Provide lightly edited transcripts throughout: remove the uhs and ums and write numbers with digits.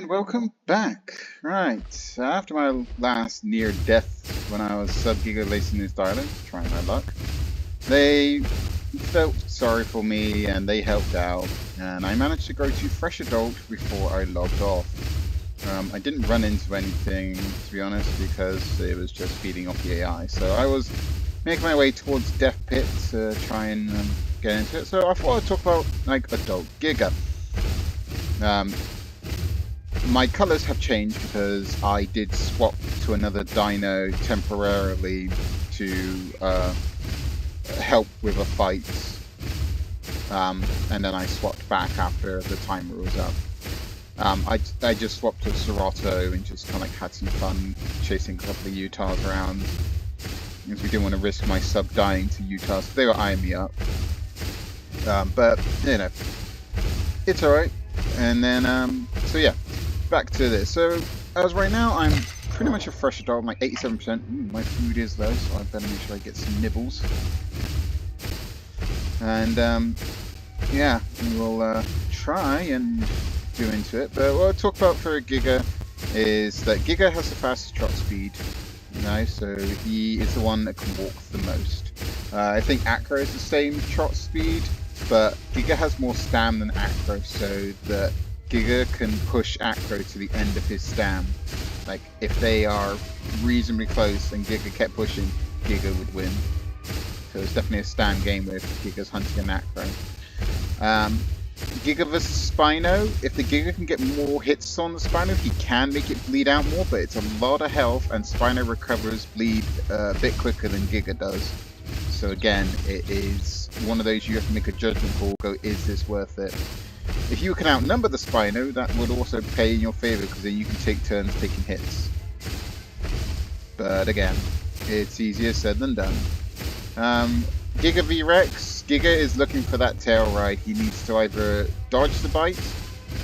And welcome back. Right, after my last near death when I was sub-giga lacing this island, trying my luck, they felt sorry for me and they helped out, and I managed to grow to fresh adult before I logged off. I didn't run into anything, to be honest, because it was just feeding off the AI. So I was making my way towards Death Pit to try and get into it. So I thought I'd talk about like adult Giga. My colors have changed because I did swap to another dino temporarily to help with a fight, and then I swapped back after the timer was up. I just swapped to Serato and just kind of like had some fun chasing a couple of Utahs around, because we didn't want to risk my sub dying to Utahs. They were eyeing me up, but you know, it's alright. And then so yeah. Back to this. So as right now, I'm pretty much a fresh adult. I'm like 87%. My food is low, so I better make sure I get some nibbles. And yeah, we will try and do into it. But what I'll talk about for Giga is that Giga has the fastest trot speed. You know, so he is the one that can walk the most. I think Acro is the same trot speed, but Giga has more stam than Acro, so that Giga can push Acro to the end of his stam. Like, if they are reasonably close and Giga kept pushing, Giga would win. So it's definitely a stam game with Giga's hunting an Acro. Giga vs Spino, if the Giga can get more hits on the Spino, he can make it bleed out more, but it's a lot of health, and Spino recovers bleed a bit quicker than Giga does. So again, it is one of those you have to make a judgment call, go, is this worth it? If you can outnumber the Spino, that would also pay in your favor, because then you can take turns taking hits. But again, it's easier said than done. Giga v Rex, Giga is looking for that tail ride. He needs to either dodge the bite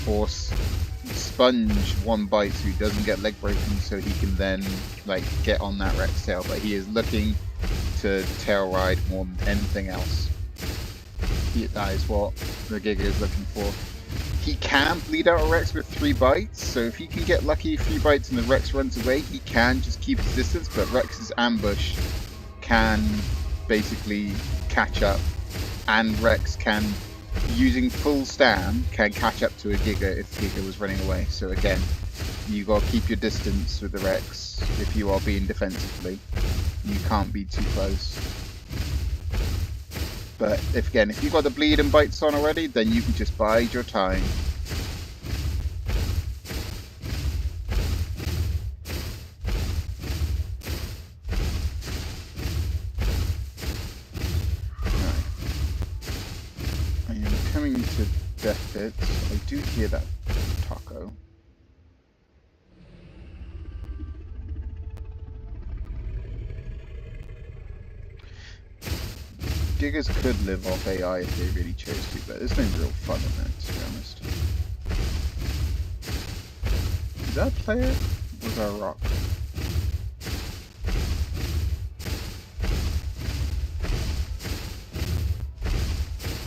or sponge one bite so he doesn't get leg broken, so he can then like get on that Rex tail. But he is looking to tail ride more than anything else. That is what the Giga is looking for. He can bleed out a Rex with 3 bites, so if he can get lucky 3 bites and the Rex runs away, he can just keep his distance, but Rex's ambush can basically catch up, and Rex can, using full stam, can catch up to a Giga if Giga was running away. So again, you gotta keep your distance with the Rex if you are being defensively. You can't be too close. But if you've got the bleed and bites on already, then you can just bide your time. Right. I am coming to Death Pits. I do hear that taco. Gigas could live off AI if they really chose to, but there's no real fun in that, to be honest. Is that a player? Or was that a rock?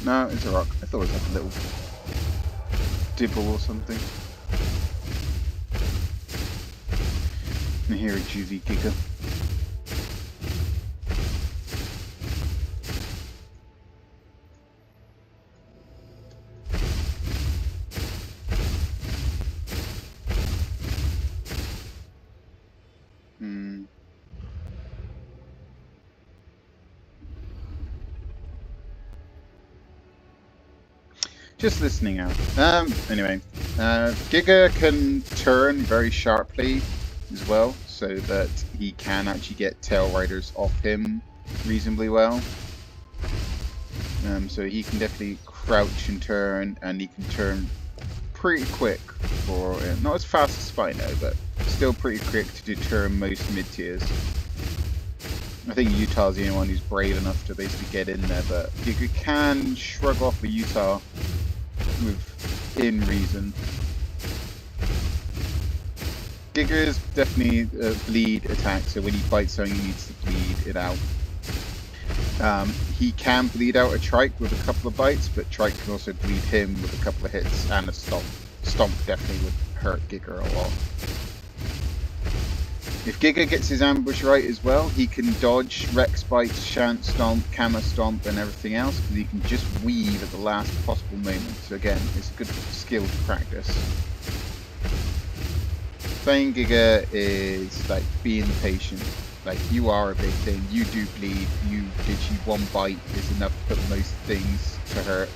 No, it's a rock. I thought it was like a little dibble or something. And here a juicy Giga. Just listening out. Anyway, Giga can turn very sharply as well, so that he can actually get tail riders off him reasonably well. So he can definitely crouch and turn, and he can turn pretty quick for not as fast as Spino, but still pretty quick to deter most mid-tiers. I think Utah's the only one who's brave enough to basically get in there, but Giga can shrug off a Utah within reason. Giga is definitely a bleed attack, so when he bites something he needs to bleed it out. He can bleed out a Trike with a couple of bites, but Trike can also bleed him with a couple of hits and a stomp. Stomp definitely would hurt Giga a lot. If Giga gets his ambush right as well, he can dodge Rex Bites, Shan't Stomp, Kamma Stomp, and everything else, because he can just weave at the last possible moment. So again, it's a good skill to practice. Playing Giga is like being patient. Like, you are a big thing, you do bleed, you literally one bite is enough to put most things to hurt.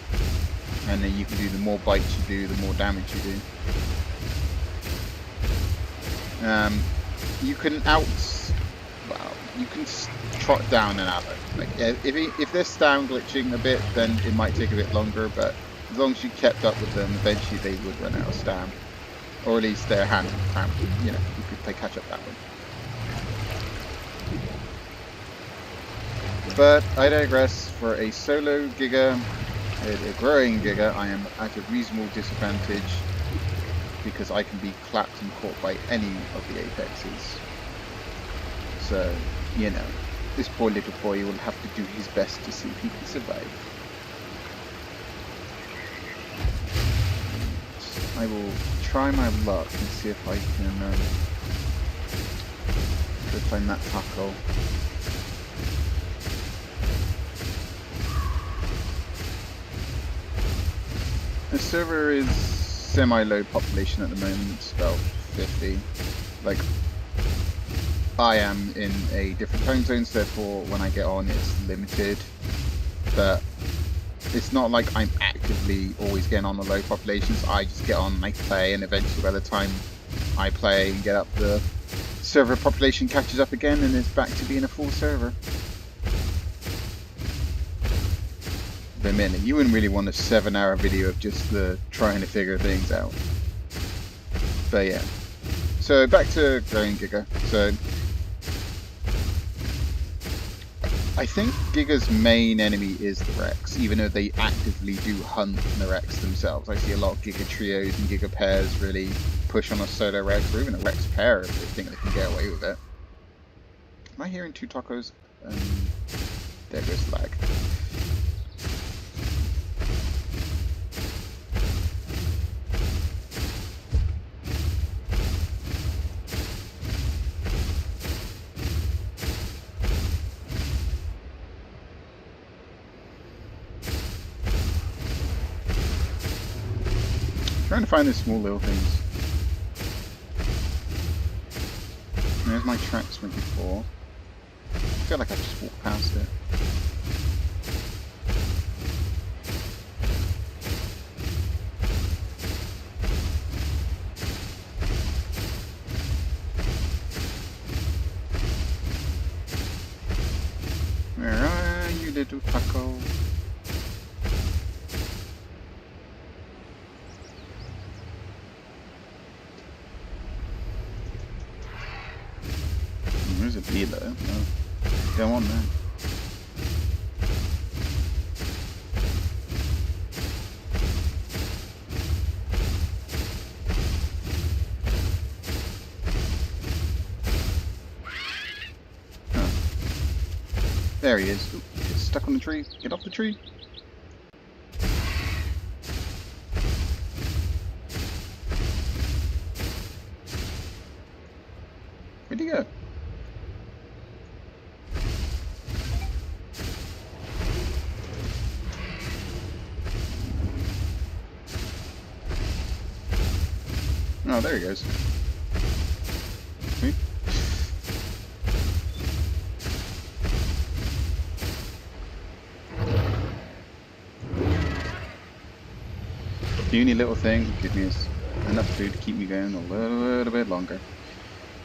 And then you can do, the more bites you do, the more damage you do. You can you can trot down an ally. Like, if they're down glitching a bit, then it might take a bit longer, but as long as you kept up with them, eventually they would run out of stam. Or at least their hand, you know, you could play catch up that way. But I digress. For a solo Giga, a growing Giga, I am at a reasonable disadvantage because I can be clapped and caught by any of the apexes. So, you know, this poor little boy will have to do his best to see if he can survive. I will try my luck and see if I can go find that tackle. The server is semi-low population at the moment, it's about 50. Like, I am in a different time zone, so therefore when I get on it's limited. But it's not like I'm actively always getting on the low populations. I just get on and I play, and eventually by the time I play and get up, the server population catches up again and it's back to being a full server. The minute you wouldn't really want a 7-hour video of just trying to figure things out. But yeah. So back to growing Giga. So I think Giga's main enemy is the Rex, even though they actively do hunt the Rex themselves. I see a lot of Giga trios and Giga pairs really push on a solo Rex, or even a Rex pair if they think they can get away with it. Am I hearing 2 tacos? There goes lag. Trying to find the small little things. There's my tracks from before. I feel like I just walked past it. Where are you, little taco? There's a bee though. Oh, go on then. Oh. There he is. Ooh, get stuck on the tree. Get off the tree. Where'd he go? Oh, there he goes. See? Puny little thing, give me enough food to keep me going a little bit longer.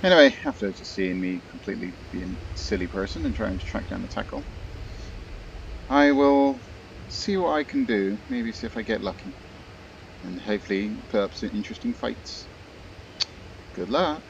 Anyway, after just seeing me completely being a silly person and trying to track down the tackle, I will see what I can do, maybe see if I get lucky, and hopefully put up some interesting fights. Good luck!